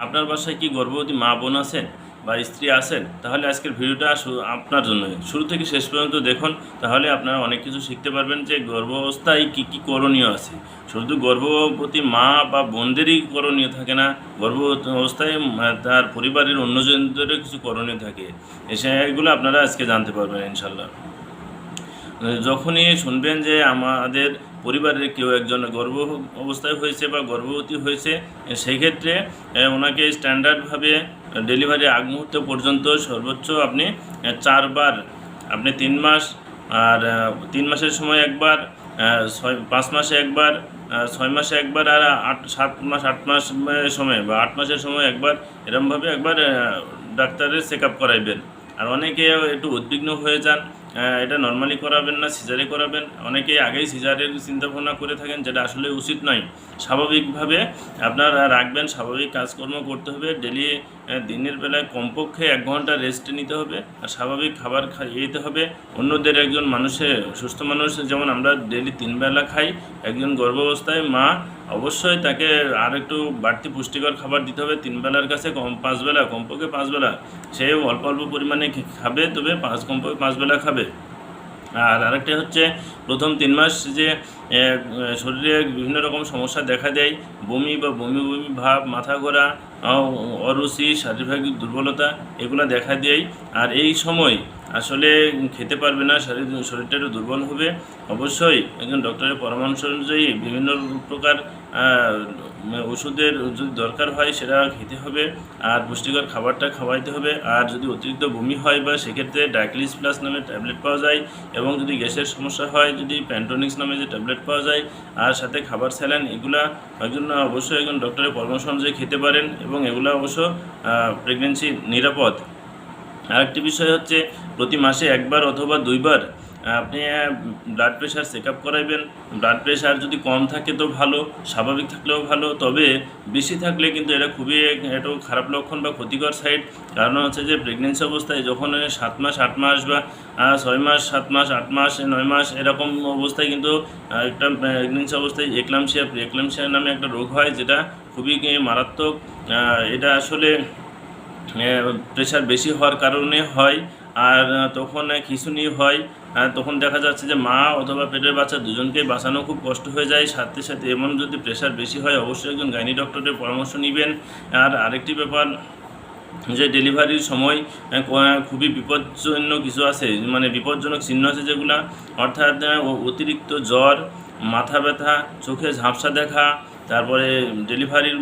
আপনার বাসায় কি গর্ভবতী মা বোন আছেন বা স্ত্রী আছেন? তাহলে আজকের ভিডিওটা আপনার জন্যই। শুরু থেকে শেষ পর্যন্ত দেখুন, তাহলে আপনারা অনেক কিছু শিখতে পারবেন যে গর্ভাবস্থায় কী করণীয় আছে। শুধু গর্ভবতী মা বা বোনদেরই করণীয় থাকে না, গর্ভবতী অবস্থায় তার পরিবারের অন্যজনদেরও কিছু করণীয় থাকে। সেগুলো আপনারা আজকে জানতে পারবেন ইনশাল্লাহ। যখনই শুনবেন যে আমাদের পরিবারের কেউ একজন গর্ভ অবস্থায় হয়েছে বা গর্ভবতী হয়েছে, সেই ক্ষেত্রে ওনাকে স্ট্যান্ডার্ডভাবে ডেলিভারি আগ মুহূর্ত পর্যন্ত সর্বোচ্চ আপনি 4 বার, আপনি 3 মাস, আর 3 মাসের সময় একবার, 5 মাসে একবার, 6 মাসে একবার, আর 7 মাস 8 মাস সময় বা 8 মাসের সময় একবার, এরকমভাবে একবার ডাক্তারের চেক আপ করাইবেন। আর অনেকে একটু উদ্বিগ্ন হয়ে যান, এটা নর্মালি করাবেন না সিজারে করাবেন। অনেকেই আগেই সিজারের চিন্তাভাবনা করে থাকেন, যেটা আসলে উচিত নয়। স্বাভাবিকভাবে আপনারা রাখবেন, স্বাভাবিক কাজকর্ম করতে হবে। ডেলি দিনের বেলায় কমপক্ষে 1 ঘন্টা রেস্ট নিতে হবে, আর স্বাভাবিক খাবার খাইতে হবে। অন্যদের একজন মানুষের, সুস্থ মানুষ যেমন আমরা ডেলি 3 বেলা খাই, একজন গর্ভাবস্থায় মা অবশ্যই তাকে আর একটু বাড়তি পুষ্টিকর খাবার দিতে হবে। 3 বেলার কাছে 5 বেলা, কমপক্ষে 5 বেলা সে অল্প অল্প পরিমাণে খাবে, তবে কমপক্ষে 5 বেলা খাবে। আর আরেকটা হচ্ছে, প্রথম 3 মাস যে শরীরে বিভিন্ন রকম সমস্যা দেখা দেয়, বমি বা বমি বমি ভাব, মাথা ঘোরা, অরুচি, শারীরিক দুর্বলতা, এগুলো দেখা দেয়। আর এই সময় আসলে খেতে পারবে না, শরীরটা একটু দুর্বল হবে। অবশ্যই একজন ডক্টরের পরামর্শ অনুযায়ী বিভিন্ন প্রকার ওষুধের যদি দরকার হয় সেটা খেতে হবে, আর পুষ্টিকর খাবারটা খাওয়াইতে হবে। আর যদি অতিরিক্ত বমি হয় বা সেক্ষেত্রে ডাইক্লিস প্লাস নামে ট্যাবলেট পাওয়া যায়, এবং যদি গ্যাসের সমস্যা হয় যদি প্যান্টোনিক্স নামে যে ট্যাবলেট পাওয়া যায়, আর সাথে খাবার স্যালাইন, এগুলা একজন অবশ্যই একজন ডক্টরের পরামর্শ অনুযায়ী খেতে পারেন, এবং এগুলো অবশ্য প্রেগনেন্সি নিরাপদ। আরেকটি বিষয় হচ্ছে, প্রতি মাসে 1 বার অথবা 2 বার আপনি ব্লাড প্রেশার চেক আপ করাইবেন। ব্লাড প্রেশার যদি কম থাকে তো ভালো, স্বাভাবিক থাকলেও ভালো, তবে বেশি থাকলে কিন্তু এটা খুবই একটু খারাপ লক্ষণ বা ক্ষতিকর সাইড। কারণ হচ্ছে যে প্রেগনেন্সি অবস্থায় যখন 7 মাস 8 মাস বা 6 মাস 7 মাস 8 মাস 9 মাস এরকম অবস্থায় কিন্তু একটা প্রেগনেন্সি অবস্থায় প্রিএক্লাম্পসিয়া নামে একটা রোগ হয়, যেটা খুবই মারাত্মক। এটা আসলে প্রেশার বেশি হওয়ার কারণে হয়, আর তখন খিঁচুনি হয়। তখন দেখা যাচ্ছে যে মা অথবা পেটের বাচ্চা দুজনকেই বাঁচানো খুব কষ্ট হয়ে যায়। সাথে সাথে এমন যদি প্রেশার বেশি হয়, অবশ্যই একজন গাইনি ডক্টরের পরামর্শ নেবেন। আর আরেকটি ব্যাপার, যে ডেলিভারির সময় খুবই বিপজ্জনক কিছু আছে, মানে বিপজ্জনক চিহ্ন আছে যেগুলো, অর্থাৎ অতিরিক্ত জ্বর, মাথা ব্যথা, চোখে ঝাপসা দেখা, তারপরে ডেলিভারির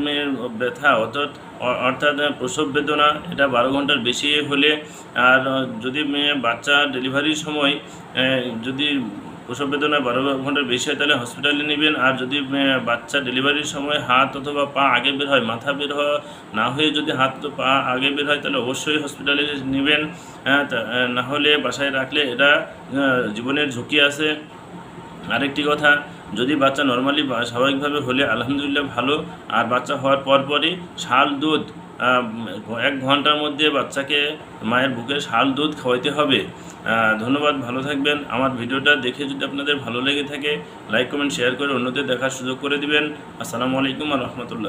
ব্যথা, অর্থাৎ প্রসব বেদনা, এটা 12 ঘন্টার বেশি হলে। আর যদি বাচ্চা ডেলিভারির সময় যদি প্রসব বেদনা 12 ঘন্টার বেশি হয়, তাহলে হসপিটালে নেবেন। আর যদি বাচ্চা ডেলিভারির সময় হাত অথবা পা আগে বের হয়, মাথা বের না হয়ে যদি হাত তো পা আগে বের হয়, তাহলে অবশ্যই হসপিটালে নেবেন। না হলে বাসায় রাখলে এটা জীবনের ঝুঁকি আছে। আরেকটি কথা, যদি বাচ্চা নর্মালি স্বাভাবিকভাবে হলে আলহামদুলিল্লাহ ভালো, আর বাচ্চা হওয়ার পরপরই শাল দুধ 1 ঘন্টার মধ্যে বাচ্চাকে মায়ের বুকে শাল দুধ খাওয়াইতে হবে। ধন্যবাদ, ভালো থাকবেন। আমার ভিডিওটা দেখে যদি আপনাদের ভালো লেগে থাকে, লাইক কমেন্ট শেয়ার করে অন্যদের দেখার সুযোগ করে দিবেন। আসসালামু আলাইকুম ওয়া রাহমাতুল্লাহ।